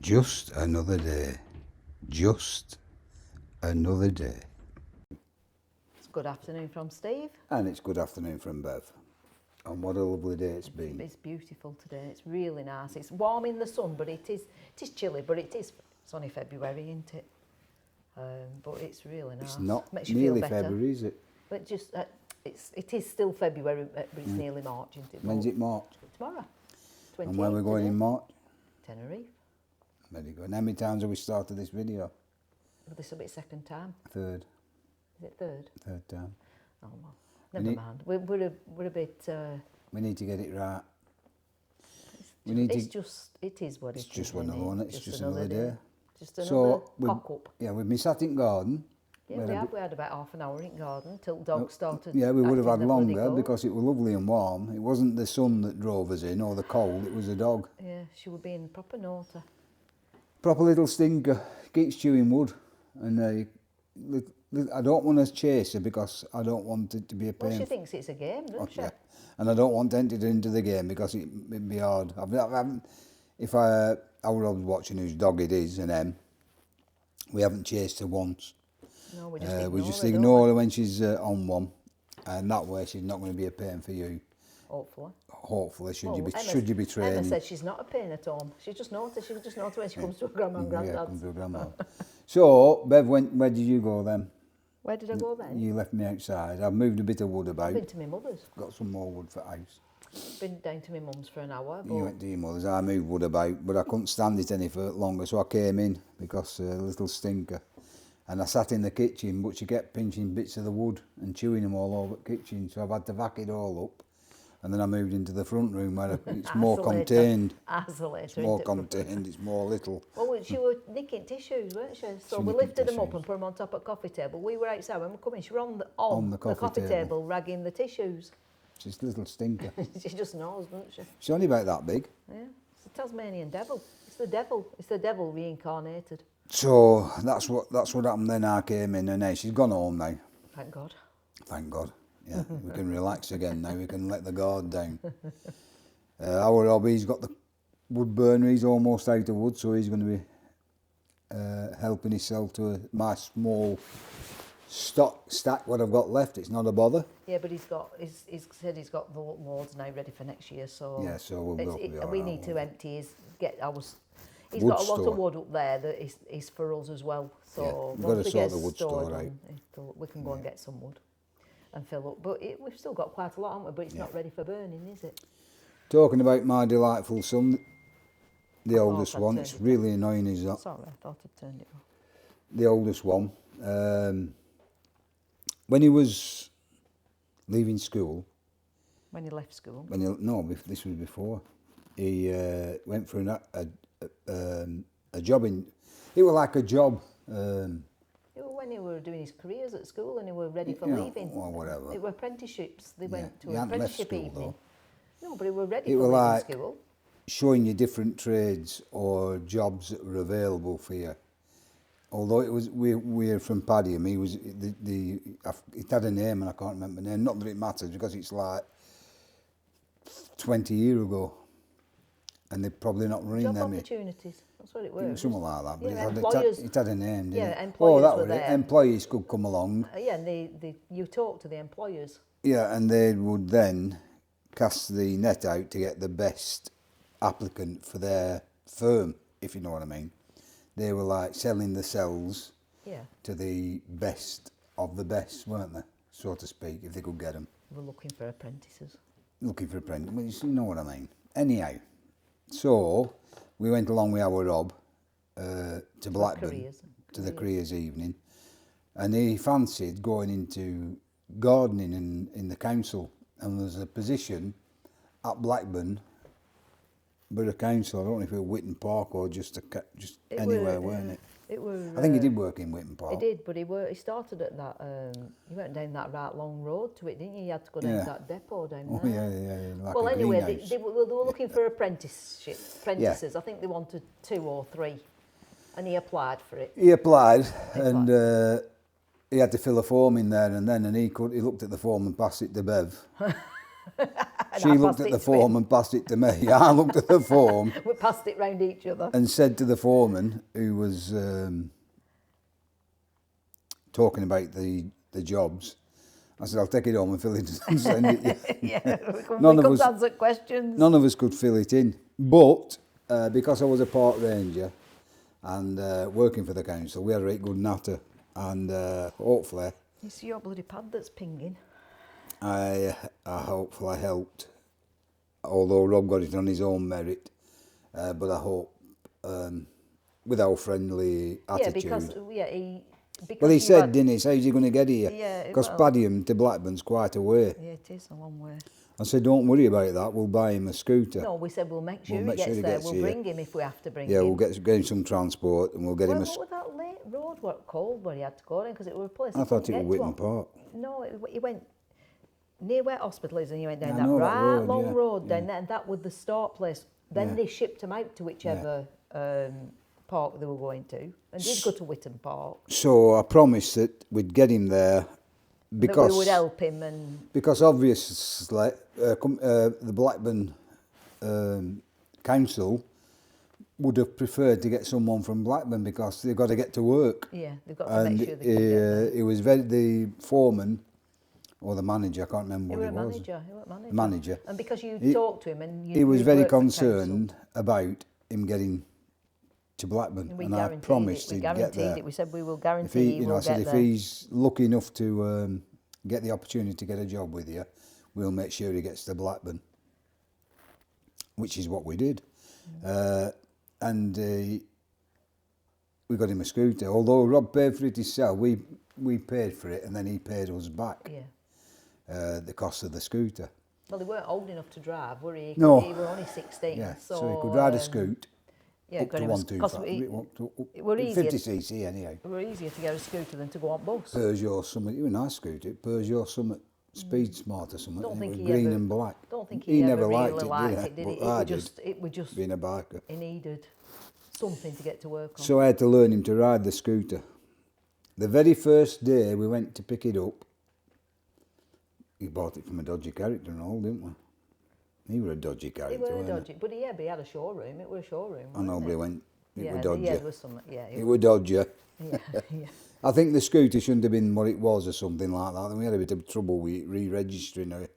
Just another day. Just another day. It's good afternoon from Steve. And it's good afternoon from Bev. And what a lovely day it's been. It's beautiful today. It's really nice. It's warm in the sun, but it is chilly, but it's only February, isn't it? But it's really nice. It's not Makes you nearly feel better. February, is it? But just it is still February, but it's nearly March, isn't it? When's it March? Tomorrow. And where we're going today. in March? Tenerife. Very good. And how many times have we started this video? Well, this will be second time. Third. Is it third? Third time. Oh well, never mind. We're a bit. We need to get it right. It is what it is. It's just one alone. It's just another day. Just another cock up. Yeah, we've been sat in garden. Yeah, we had about half an hour in garden till the dog started. Yeah, we would have had acting the bloody longer goat. because it was lovely and warm. It wasn't the sun that drove us in or the cold, it was the dog. Yeah, she would be in proper naughty. Proper little stinker, keeps chewing wood. And I don't want to chase her because I don't want it to be a pain. Well, she thinks it's a game, doesn't she? Yeah. And I don't want to enter into the game because it'd be hard. If I was watching whose dog it is and them, we haven't chased her once. No, we just ignore her when she's on one, and that way she's not going to be a pain for you. Hopefully. Should you be training. Emma said she's not a pain at home. She's just naughty. She just naughty when she comes to her grandma and granddad's. Yeah, comes to her grandma. So, Bev, where did you go then? Where did I go then? You left me outside. I've moved a bit of wood about. I've been to my mother's. Got some more wood for house. Been down to my mum's for an hour. But You went to your mother's. I moved wood about, but I couldn't stand it any for longer, so I came in because a little stinker. And I sat in the kitchen, but she kept pinching bits of the wood and chewing them all over the kitchen, so I've had to vac it all up. And then I moved into the front room where it's more contained. Isolated. It's more contained, it's more little. Well, she was nicking tissues, weren't she? So we lifted them up and put them on top of the coffee table. We were outside when we were coming. She was on the coffee table ragging the tissues. She's a little stinker. She just knows, doesn't she? She's only about that big. Yeah, it's the Tasmanian devil. It's the devil. It's the devil reincarnated. So that's what happened then. I came in and she's gone home now. Thank God. Thank God. Yeah, we can relax again now. We can let the guard down. Our Robbie's got the wood burner. He's almost out of wood, so he's going to be helping himself to my small stack. What I've got left, it's not a bother. Yeah, but he's said he's got the loads now ready for next year. So yeah, so we'll be all we right, need to empty He's wood got a lot store. of wood up there that is for us as well. So Yeah, we've once got to we sort get the wood stored store out. we can go and get some wood and fill up. But we've still got quite a lot, haven't we? But it's not ready for burning, is it? Talking about my delightful son, the oldest one, it's off. really annoying is that. Sorry, I thought I'd turned it off. The oldest one, when he was leaving school. When he left school? This was before. He went for a job in. It was like a job. It was when he were doing his careers at school and he were ready for leaving. Or whatever. It were apprenticeships. They went to he an hadn't left apprenticeship school, evening. though. No, but he were ready It for was leaving like school. showing you different trades or jobs that were available for you. Although we're from Padiham, he was it had a name and I can't remember the name. Not that it matters because it's like 20 years ago, and they're probably not running Job them. opportunities. That's what it was. Something like that. But Yeah, it had a name, didn't it? employers that were was there. it. Employees could come along. Yeah, and you talk to the employers. Yeah, and they would then cast the net out to get the best applicant for their firm, if you know what I mean. They were like selling the cells to the best of the best, weren't they, so to speak, if they could get them. We're looking for apprentices. Looking for apprentices, you know what I mean. Anyhow, so we went along with our Rob to Blackburn, to the careers evening, and he fancied going into gardening in the council, and there's a position at Blackburn Borough Council. I don't know if it was Witton Park or just anywhere, weren't it? It was. I think he did work in Witton Park. He did, but he started at that. He went down that right long road to it, didn't he? He had to go down that depot down there. Oh yeah. Like well, a anyway, greenhouse. they were looking for apprentices. I think they wanted 2 or 3, and he applied for it. He applied, and he had to fill a form in there and then, and he looked at the form and passed it to Bev. She looked at the form and passed it to me. I looked at the form. We passed it round each other. And said to the foreman, who was talking about the jobs, I said, I'll take it home and fill it and send it. Yeah, we come to answer questions. None of us could fill it in. But because I was a park ranger and working for the council, we had a very good natter. And hopefully... It's your bloody pad that's pinging. I hopefully helped, although Rob got it on his own merit. But I hope, with our friendly attitude. Well, he said, didn't he, so how's he going to get here? Yeah, because Padiham to Blackburn's quite a way. Yeah, it is a long way. I said, don't worry about that, we'll buy him a scooter. No, we said we'll make sure he gets there. We'll bring him if we have to bring him. Yeah, we'll get him some transport and we'll get him a... What was that late road called where he had to go in? Because it was a place... I thought it was Whitton Park. No, he went near where hospital is and he went down that road, long road, then and that was the start place. Then they shipped him out to whichever park they were going to, and did go to Whitton Park. So I promised that we'd get him there because... That we would help him and... Because obviously the Blackburn Council would have preferred to get someone from Blackburn because they've got to get to work. Yeah, they've got to make sure they can get there. It was the foreman or the manager, I can't remember what it was. He was manager. Manager. And because you talked to him and you... He was very concerned about him getting to Blackburn, and I promised he'd get there. We said we will guarantee he will get there. I said if he's lucky enough to get the opportunity to get a job with you, we'll make sure he gets to Blackburn, which is what we did. And we got him a scooter. Although Rob paid for it himself, we paid for it and then he paid us back the cost of the scooter. Well, he weren't old enough to drive, were he? No. He were only 16. Yeah, so he could ride a scoot. Yeah, up to 125, 50cc anyhow. It were easier to get a scooter than to go on bus. Peugeot Summit, it was a nice scooter. Peugeot Summit Speed Smart or something. Don't think it he was green ever, and black. Don't think he never never really liked it, did he? It was just being a biker. He needed something to get to work on. So I had to learn him to ride the scooter. The very first day we went to pick it up, he bought it from a dodgy character and all, didn't we? He was a dodgy character. He was dodgy, but he had a showroom. It was a showroom. I know, but he went. It was dodgy. Yeah, there was something. Yeah, it was dodgy. Yeah. I think the scooter shouldn't have been what it was or something like that. And we had a bit of trouble with re-registering it.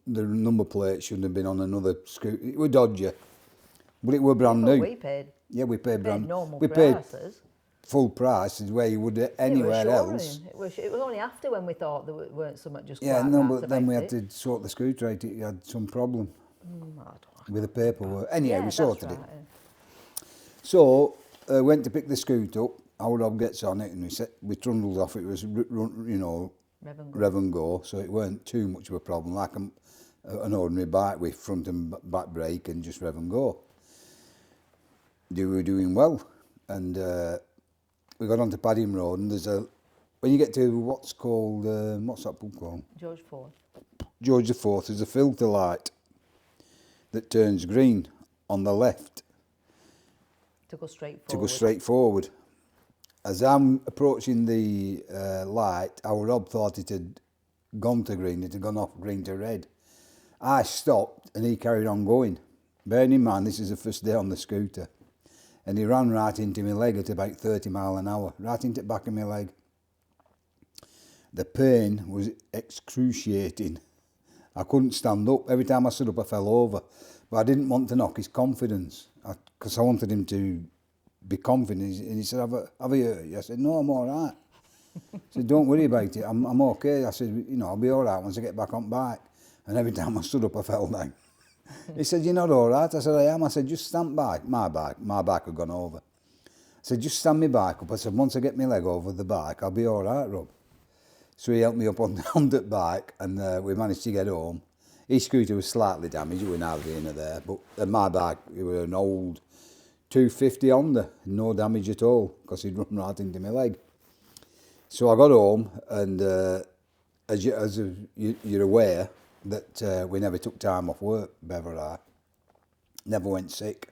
The number plate shouldn't have been on another scooter. It was dodgy, but it was brand new. We paid. Yeah, we paid brand. Normal we prices. Paid full price is where you would anywhere else. It was only after when we thought there weren't so much just. Yeah, no, but then we had to sort the scooter out. It had some problem with the paperwork. Anyhow, we sorted it. So went to pick the scooter up. Our Rob gets on it, and we trundled off. It was rev and go, so it weren't too much of a problem. Like an ordinary bike with front and back brake and just rev and go. We were doing well, and we got onto Padiham Road, and when you get to what's called what's that pub called? George IV. George IV. There's a filter light that turns green on the left. To go straight forward. To go straight forward. As I'm approaching the light, our Rob thought it had gone to green, it had gone off green to red. I stopped and he carried on going. Bearing in mind, this is the first day on the scooter. And he ran right into my leg at about 30 miles an hour, right into the back of my leg. The pain was excruciating. I couldn't stand up. Every time I stood up, I fell over. But I didn't want to knock his confidence, because I wanted him to be confident. And he said, have I hurt you? I said, no, I'm all right. I said, don't worry about it, I'm okay. I said, I'll be all right once I get back on bike. And every time I stood up, I fell down. He said, you're not all right? I said, I am. I said, just stand by. My bike had gone over. I said, just stand my bike up. I said, once I get my leg over the bike, I'll be all right, Rob. So he helped me up on the bike, and we managed to get home. His scooter was slightly damaged, it was neither here nor there, but my bike, it was an old 250 Honda, no damage at all, because he'd run right into my leg. So I got home, and as you're aware, that we never took time off work, Bev or I. Never went sick.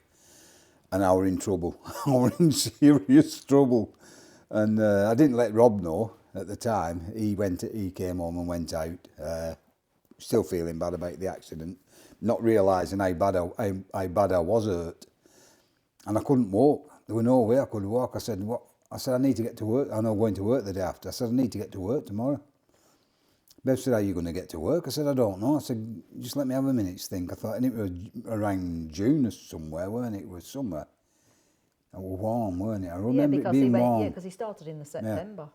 And I were in trouble. I were in serious trouble. And I didn't let Rob know at the time. He came home and went out, still feeling bad about the accident, not realising how bad I was hurt. And I couldn't walk. There was no way I could walk. I said, what? I said, I need to get to work. I know I'm going to work the day after. I said, I need to get to work tomorrow. Bev said, how are you going to get to work? I said, I don't know. I said, just let me have a minute's think. I thought, and it was around June or somewhere, weren't it? It was summer. It was warm, weren't it? I remember it being warm. Yeah, because he started in the September.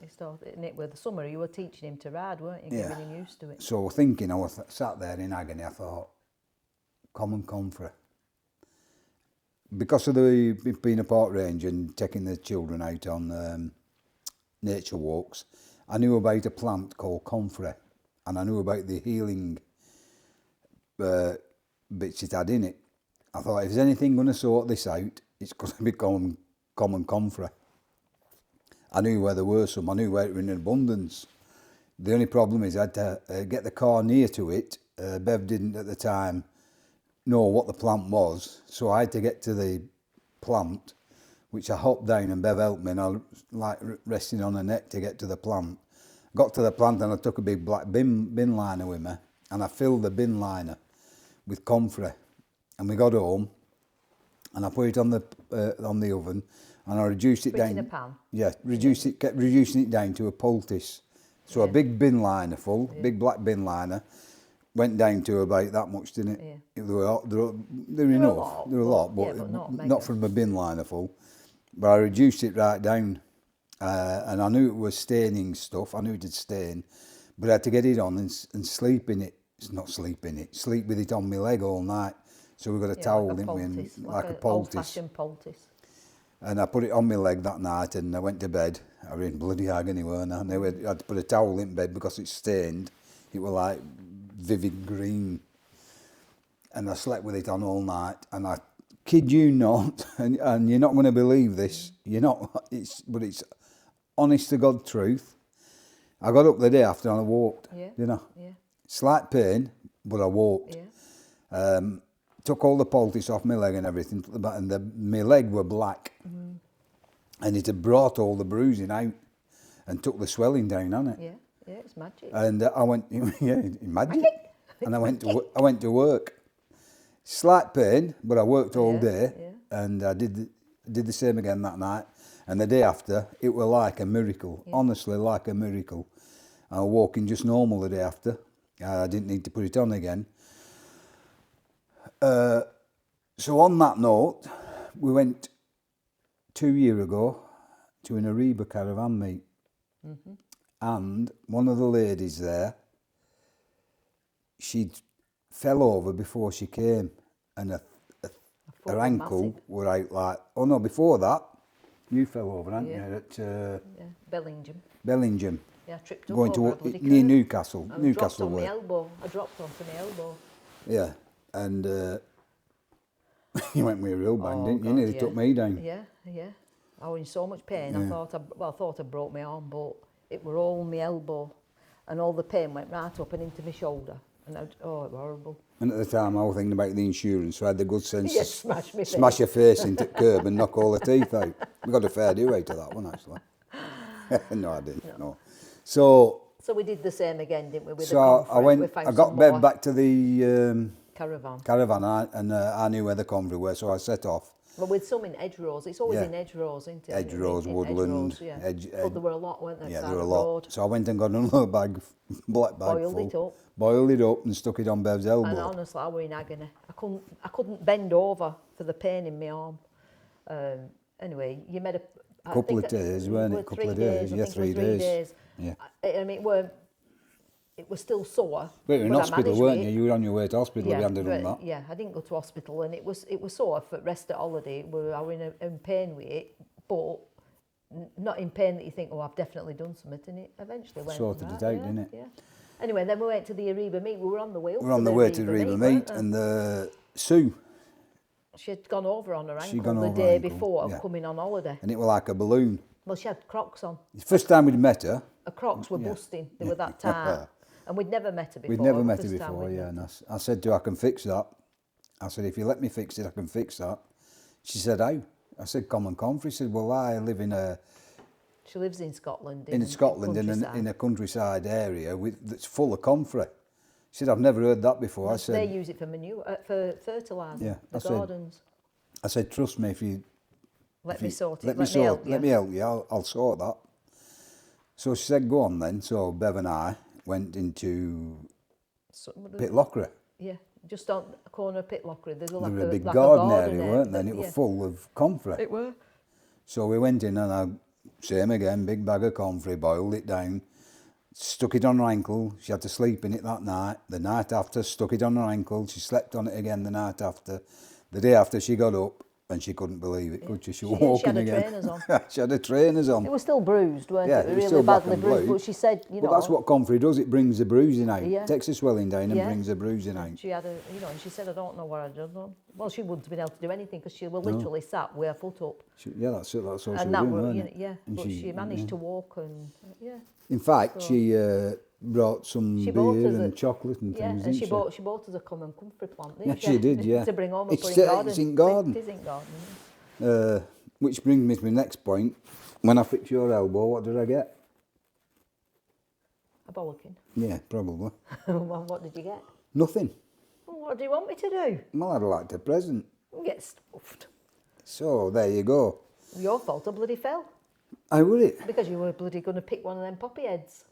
He started, and it was the summer, you were teaching him to ride, weren't you? Getting him used to it. So thinking, I was sat there in agony, I thought, Comfrey. Because of being a park ranger and taking the children out on nature walks, I knew about a plant called Comfrey, and I knew about the healing bits it had in it. I thought, if there's anything going to sort this out, it's going to be common Comfrey. I knew where there were some, I knew where it was in abundance. The only problem is I had to get the car near to it. Bev didn't at the time know what the plant was, so I had to get to the plant, which I hopped down and Bev helped me, and I was like resting on her neck to get to the plant. Got to the plant and I took a big black bin liner with me, and I filled the bin liner with Comfrey, and we got home and I put it on the oven, and I reduced it Put down. it in a pan. Yeah, kept reducing it down to a poultice. So a big bin liner full, big black bin liner, went down to about that much, didn't it? Yeah. There were enough. There were a lot, but not from a bin liner full. But I reduced it right down, and I knew it was staining stuff. I knew it had stain, but I had to get it on and sleep in it. It's not sleep in it. Sleep with it on my leg all night. So we got a towel, didn't we? And like a poultice. Old-fashioned poultice. And I put it on my leg that night, and I went to bed. I was in bloody agony, weren't I? And I had to put a towel in bed because it stained. It was like vivid green. And I slept with it on all night. And I kid you not, and you're not going to believe this. You're not. But it's honest to God truth. I got up the day after and I walked. Yeah. You know. Yeah. Slight pain, but I walked. Yeah. Took all the poultice off my leg and everything, and my leg were black. And it had brought all the bruising out and took the swelling down on it. Yeah, yeah, it's magic. And I went, yeah, magic. And I went to work. Slight pain, but I worked all day, and I did the same again that night. And the day after, it was like a miracle, honestly like a miracle. I was walking just normal the day after. I didn't need to put it on again. So on that note, we went 2 years ago to an Ariba caravan meet, and one of the ladies there, she fell over before she came, and her ankle were out like, oh no, before that, you fell over, hadn't you, at Bellingham. Yeah, I tripped up going over to near Newcastle. I dropped on my elbow. I dropped onto my elbow. Yeah, and you went with a real bang, didn't you? You nearly took me down. Yeah, yeah. I was in so much pain. I thought I broke my arm, but it were all my elbow, and all the pain went right up and into my shoulder. And it was horrible. And at the time, I was thinking about the insurance, so I had the good sense to smash your face into the curb and knock all the teeth out. We got a fair do out of that one, actually. No, I didn't. No. So we did the same again, didn't we? With so I got Bev back to the caravan, and I knew where the Comfrey were, so I set off. Well, with some in hedgerows, it's always in hedgerows, isn't it? Hedgerows, woodland. But there were a lot, weren't there? Yeah, there were a lot. Road. So I went and got another black bag boiled it up and stuck it on Bev's elbow. And honestly, I was in agony. I couldn't bend over for the pain in my arm. Anyway, you made a couple of days, weren't it? A couple of days. Yeah, 3 days. Yeah. I mean, it was still sore. But you were in hospital, weren't you? You were on your way to hospital. Yeah, you hadn't done that. Yeah, I didn't go to hospital, and it was sore for rest at holiday. I was in pain with it, but not in pain that you think, oh, I've definitely done something, and it eventually went. Sorted it out, didn't it? Yeah. Anyway, then we went to the Ariba meet. We were on the way up. We were on the way to the Ariba meet, and Sue. She'd gone over on her ankle the day before coming on holiday. And it was like a balloon. Well, she had Crocs on. The first time we'd met her. Her Crocs were busting. They were that tight. And we'd never met her before. We'd never met her before, yeah. And I said to her, I can fix that. I said, if you let me fix it, I can fix that. She said, how? I said, Comfrey. She said, well, I live in a... She lives in Scotland. In a countryside area that's full of Comfrey. She said, I've never heard that before. I said, they use it for manure, for fertiliser, Yeah, the gardens. I said, trust me, if you Let me sort it, let me help you, I'll sort that. So she said, go on then. So Bev and I went into Pitlochry. Yeah, just on the corner of Pitlochry. There was a big garden area, weren't there? And it was full of comfrey. It were. So we went in and same again, big bag of comfrey, boiled it down, stuck it on her ankle. She had to sleep in it that night. The night after, stuck it on her ankle. She slept on it again the night after. The day after, she got up and she couldn't believe it, could she? She was walking again. She had her trainers on. She had her trainers on. It was still bruised, weren't Yeah, it? it was Really still black badly and bruised. blue. But she said, you know. But that's what comfrey does. It brings the bruising out. Yeah. Takes the swelling down and Yeah. brings the bruising out. She had a, and she said, I don't know what I'd done. Well, she wouldn't have been able to do anything because she was literally sat with her foot up. That's all she was And doing, wasn't it? yeah, And but she managed to walk and, In fact, she brought some beer and chocolate and things, and didn't she bought us a comfrey plant, didn't she? Yeah, she did, yeah. To bring home and It's put in garden. It's in garden. It is in garden. Which brings me to my next point. When I fix your elbow, what did I get? A bollocking. Yeah, probably. Well, what did you get? Nothing. Well, what do you want me to do? Well, I'd like a present. Get stuffed. So, there you go. Your fault I bloody fell. How would it? Because you were bloody going to pick one of them poppy heads.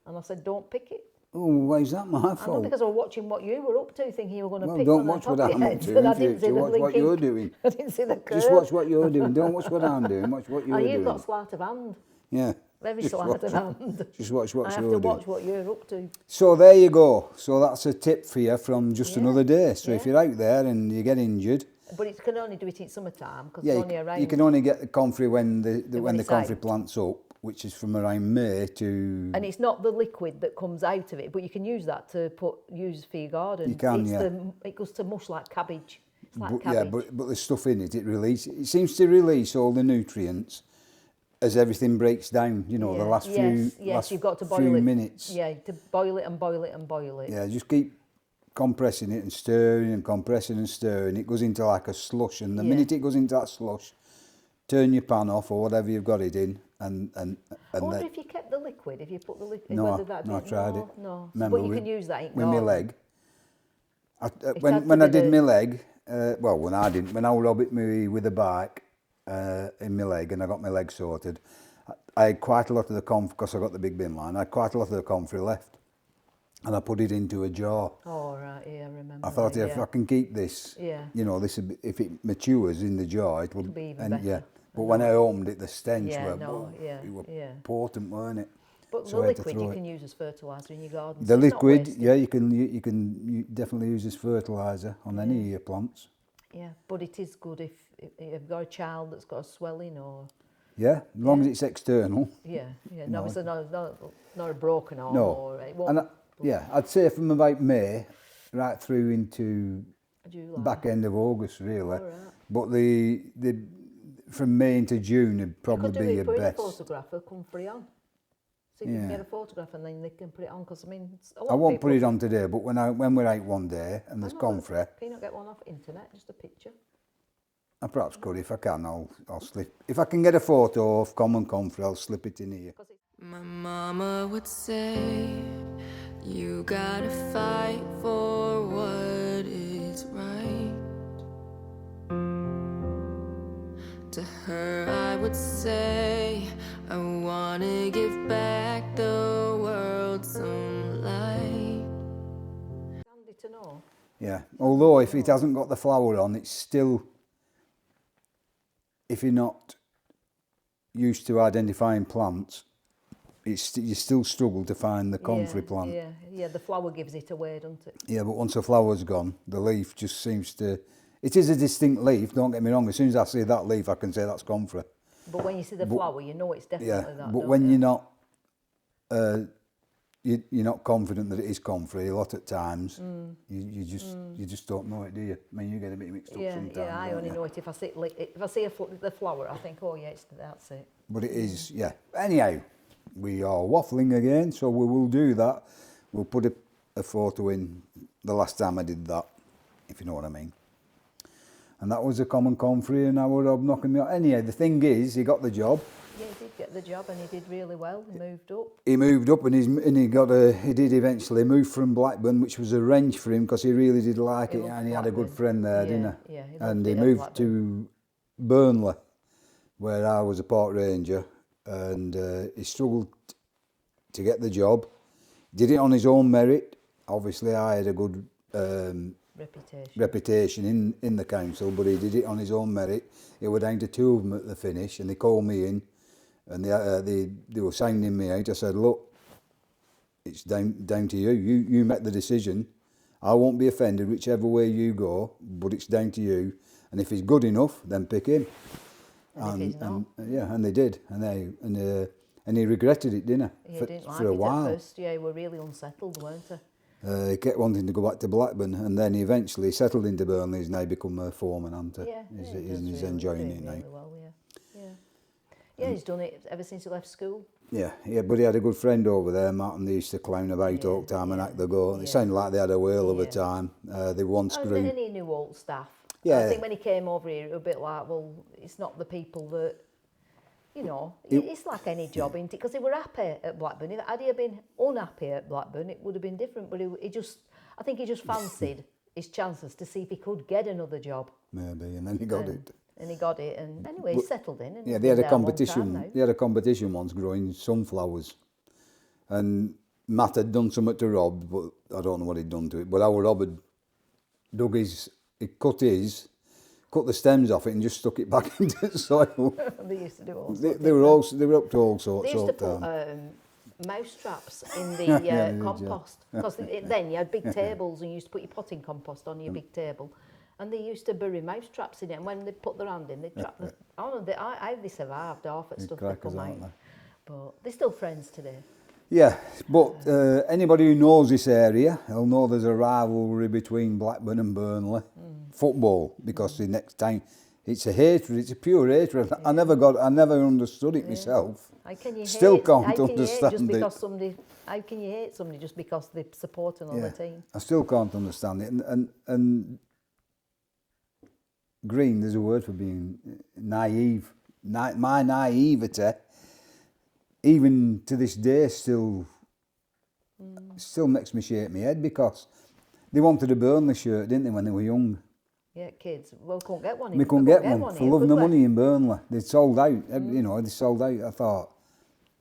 And I said, don't pick it. Oh, why is that my I know, fault? because I was watching what you were up to, thinking you were going to Well, pick don't one watch of what the poppy I'm up heads. to And I in didn't see future. the Watch what blinking. you're doing. I didn't see the curve. Just watch what you're doing. Don't watch what I'm doing. Watch what you're doing. You've got sleight of hand. Yeah. Very Just sleight watch of hand. Just watch what I you're have to doing. watch what you're up to. So there you go. So that's a tip for you from just Yeah. another day. So if Yeah. you're out there and you get injured, But it can only do it in summertime because it's only around. you can only get the comfrey when the it's comfrey out. plant's up, which is from around May to. And it's not the liquid that comes out of it, but you can use that to use for your garden. You can, yeah. It goes to mush like cabbage. It's like But, cabbage. yeah, but the stuff in it, it seems to release all the nutrients as everything breaks down. You know, the last Yes, you've got to boil few it. minutes. Yeah, to boil it and boil it and boil it. Yeah, just keep compressing it and stirring and compressing and stirring. It goes into like a slush, and the minute it goes into that slush, turn your pan off or whatever you've got it in, and I wonder if you kept the liquid, if you put the liquid. No, whether that I tried it. No, Remember but you can use that in with my garden. leg. had When to I be did the- my leg, when I was robbing me with a bike in my leg, and I got my leg sorted, I had quite a lot of the comfrey, because I got the big bin line, I had quite a lot of the comfrey left, and I put it into a jar. Oh, right, yeah, I remember. I thought that, if I can keep this, Yeah. you know, if it matures in the jar, it'll be even better. Yeah. But when I opened it, the stench Yeah, were, no, yeah, it were yeah. potent, weren't it? But So the I had to liquid throw you it. can use as fertiliser in your garden. The so it's not liquid, wasted. yeah, you can definitely use as fertiliser on any of your plants. Yeah, but it is good if you've got a child that's got a swelling or... Yeah, as long as it's external. Yeah, yeah. No. No, it's not a broken arm No. or... It won't, And yeah, I'd say from about May right through into July. back end of August, really. All right. But the from May into June would probably you could be do your it, put in a best. photograph of Comfrey on. See if you can Yeah. get a photograph and then they can put it on, because I mean... I won't put it on today, but when we're out one day and there's comfrey, Can you not get one off internet, just a picture? I perhaps could. If I can, I'll slip. If I can get a photo of common comfrey, I'll slip it in here. My mama would say, you gotta fight for what is right. To her I would say, I wanna give back the world some light. Handy to know. Yeah. Although if it hasn't got the flower on, it's still. If you're not used to identifying plants, you still struggle to find the comfrey plant. Yeah, the flower gives it away, doesn't it? Yeah, but once the flower's gone, the leaf just seems to... It is a distinct leaf, don't get me wrong. As soon as I see that leaf, I can say that's comfrey. But when you see the flower, you know it's definitely Yeah, that. but don't when you? you're not... you're not confident that it is comfrey a lot of times, you just don't know it, do you? I mean, you get a bit mixed up sometimes. Yeah, I don't only you? know it if I see the flower. I think, oh yeah, that's it. But it is, yeah. Anyhow, we are waffling again, so we will do that. We'll put a photo in the last time I did that, if you know what I mean. And that was a common comfrey, and I would have knocking me out. Anyhow, the thing is, he got the job. Yeah, he did get the job and he did really well. He moved up. He moved up and he did eventually move from Blackburn, which was a wrench for him because he really did like He it, loved and he had a good Blackburn. friend there, Yeah, didn't he? yeah, he And loved he it at moved Blackburn. to Burnley, where I was a park ranger, and he struggled to get the job. Did it on his own merit. Obviously, I had a good reputation in the council, but he did it on his own merit. It were down to two of them at the finish, and they called me in, and they were signing me out. I said, look, it's down to you. You make the decision. I won't be offended whichever way you go, but it's down to you. And if he's good enough, then pick him. And if he's not, and they did, and he regretted it, didn't he? he didn't like for a it while. at first. Yeah, he were really unsettled, weren't he? He kept wanting to go back to Blackburn, and then he eventually settled into Burnley. He's now become a foreman, hasn't he? Yeah, He's enjoying it now. Really well, yeah, he's done it ever since he left school. Yeah, but he had a good friend over there, Martin. They used to clown about all the time and act the go. It sounded like they had a whale of a time. They once grew. And then he knew all the staff. Yeah. I think when he came over here, it was a bit like, well, it's not the people that, it's like any job, isn't it? Because they were happy at Blackburn. Had he been unhappy at Blackburn, it would have been different. But I think he just fancied his chances to see if he could get another job. Maybe, and then he got it. And he got it, and anyway, he settled in. And Yeah, they had a competition once growing sunflowers, and Matt had done something to Rob, but I don't know what he'd done to it. But our Rob had cut the stems off it and just stuck it back into the soil. They used to do all sorts. They were up to all sorts. They used to put mouse traps in the compost, because then you had big tables and you used to put your potting compost on your big table. And they used to bury mouse traps in it, and when they put their hand in, they trap them. They survived half at stuff they come out. But they're still friends today. Yeah, but anybody who knows this area will know there's a rivalry between Blackburn and Burnley. Football, because the next time it's a hatred, it's a pure hatred. Yeah. I never understood it myself. How can you Still hate, can't how can understand you hate just it. because how can you hate somebody just because they support another team? I still can't understand it. And Green, there's a word for being naive. My naivety, even to this day, still makes me shake my head, because they wanted a Burnley shirt, didn't they, when they were young? Yeah, kids. Well, couldn't get one. We couldn't get one for love nor money in Burnley. They'd sold out. They sold out. I thought,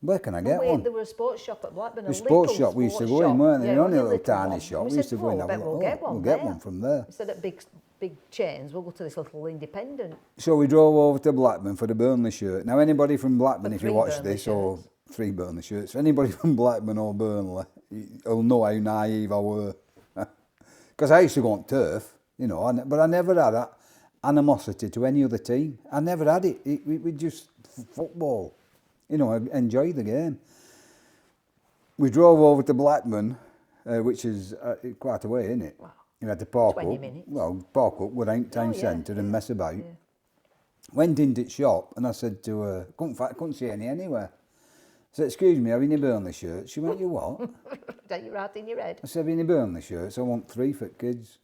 where can I get one? There was a sports shop at Blackburn. The sports shop we used to go in, weren't they? Only a little tiny one. shop. We used to go in. We'll get one. We'll get one from there. Instead of big chains, we'll go to this little independent. So we drove over to Blackburn for the Burnley shirt. Now, anybody from Blackburn, if you watch Burnley this, or 3 Burnley shirts, anybody from Blackburn or Burnley, will know how naive I were. Because I used to go on turf, but I never had that animosity to any other team. I never had it. We just football, enjoy the game. We drove over to Blackburn, which is quite a way, isn't it? Wow. You had to park 20 up. minutes. Well, park up without town centre and mess about. Yeah. Went into the shop and I said to her, couldn't see any anywhere. I said, excuse me, have you any Burnley shirts? She went, you what? Don't you right in your head? I said, have you any Burnley shirts? I want 3 for kids.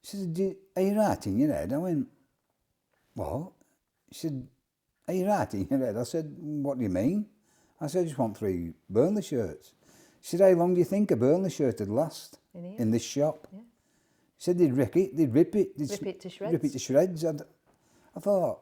She said, are you right in your head? I went, what? She said, are you right in your head? I said, what do you mean? I said, I just want 3 Burnley shirts. She said, how long do you think a Burnley shirt would last in this shop? Yeah. She said, they'd rip it. Rip it to shreds. Rip it to shreds. I thought...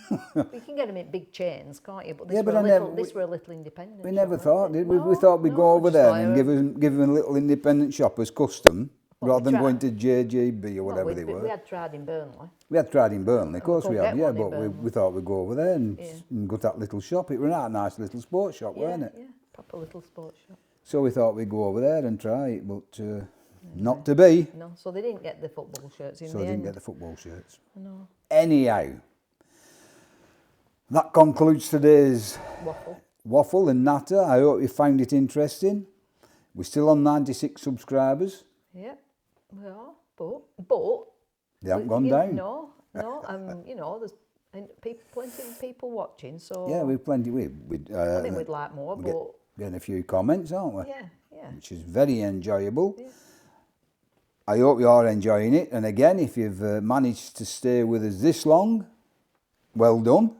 You can get them in big chains, can't you? But this, this were a little independent. We never thought, did we? We thought we'd go over there and give them a little independent shop as custom, rather than going to JGB or whatever they were. We had tried in Burnley. We had tried in Burnley, of course we had, yeah, but we thought we'd go over there and go to that little shop. It was a nice little sports shop, weren't it? Yeah, proper little sports shop. So we thought we'd go over there and try it, but not to be. No, so they didn't get the football shirts in the end. So they didn't get the football shirts. No. Anyhow, that concludes today's waffle and natter. I hope you found it interesting. We're still on 96 subscribers. Yeah, we are, but they haven't gone down. No, there's plenty of people watching. So yeah, we've plenty. I think we'd like more, but getting a few comments, aren't we? Yeah, which is very enjoyable. Yeah. I hope you are enjoying it. And again, if you've managed to stay with us this long, well done.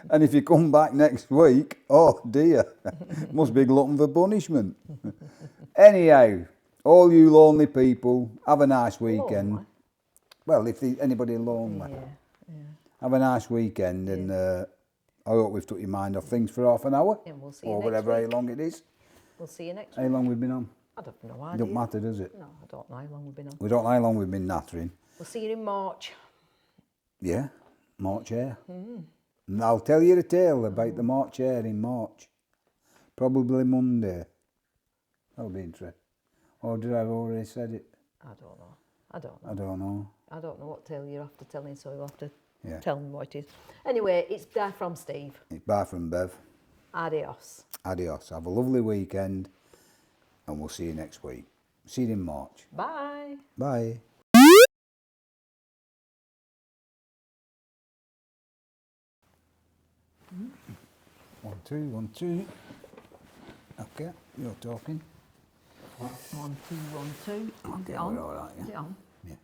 And if you come back next week, oh dear, must be glutton for punishment. Anyhow, all you lonely people, have a nice weekend. Lonely? Well, if anybody lonely, Yeah. have a nice weekend, and I hope we've took your mind off things for half an hour, And we'll see you or next whatever week. how long it is. We'll see you next How week. long we've been on? I don't know It idea. don't matter, does it? No, I don't know how long we've been on. We don't know how long we've been nattering. We'll see you in March. Yeah, March Air. And I'll tell you a tale about the March Air in March. Probably Monday. That'll be interesting. Or did I have already said it? I don't know. I don't know. I don't know. I don't know what tale you're after telling, so you'll have to Yeah. tell me what it is. Anyway, it's bye from Steve. It's bye from Bev. Adios. Adios. Have a lovely weekend, and we'll see you next week. See you in March. Bye. Bye. 1, 2, 1, 2. Okay, you're talking. 1, 2, 1, 2. Okay, Get on. we're all right, yeah. Get on. Yeah.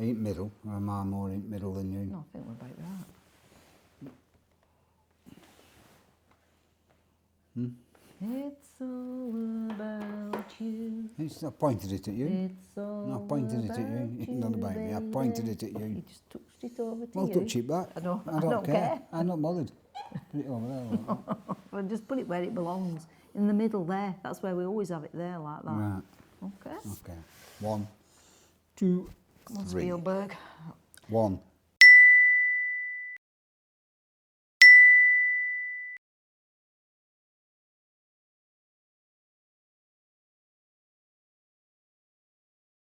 Ain't middle, or am I more in middle than you? No, I think we're about right. It's all about you. It's not pointed it at you. It's all No, I pointed it at you. It's not about me. I pointed it at you. You just touched it over to Well, you. touch it back. I don't care. care. I'm not bothered. Put it over there. Like that. Well, just put it where it belongs. In the middle there. That's where we always have it there, like that. Right. Okay. Okay. 1, 2, Come on, 3. Spielberg. 1,